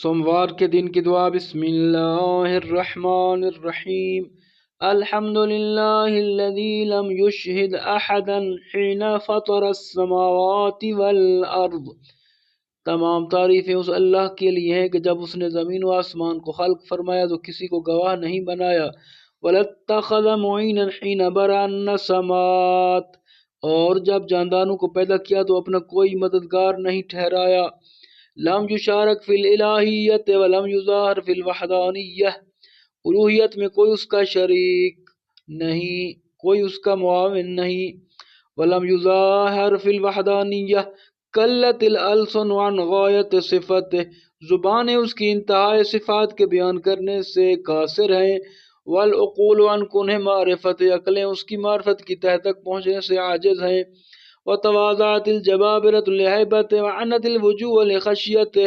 سوموار کے دن کی دعا۔ بسم اللہ الرحمن الرحیم۔ الحمد للہ الذی لم یشہد احدا حین فطر السماوات والارض۔ تمام تعریفیں اس اللہ کے لیے ہیں کہ جب اس نے زمین و آسمان کو خلق فرمایا تو کسی کو گواہ نہیں بنایا۔ وَلَاتَّخَذَ مُعِينًا حِينَ بَرَأَ النَّسَمَاتِ، اور جب جانداروں کو پیدا کیا تو اپنا کوئی مددگار نہیں ٹھہرایا۔ لم یشارک فی الالہیت ولم یظاہر فی الوحدانیہ، الوہیت میں کوئی اس کا شریک نہیں، کوئی اس کا معاون نہیں۔ ولم یظاہر فی الوحدانیہ، قلت الالسن عن غایت صفت، زبانیں اس کی انتہائی صفات کے بیان کرنے سے قاصر ہیں۔ والعقول عن کنہ معرفت، عقلیں اس کی معرفت کی تہ تک پہنچنے سے عاجز ہیں۔ وتواضعت الجبابرة لہیبت وعنت الوجوہ لخشیت،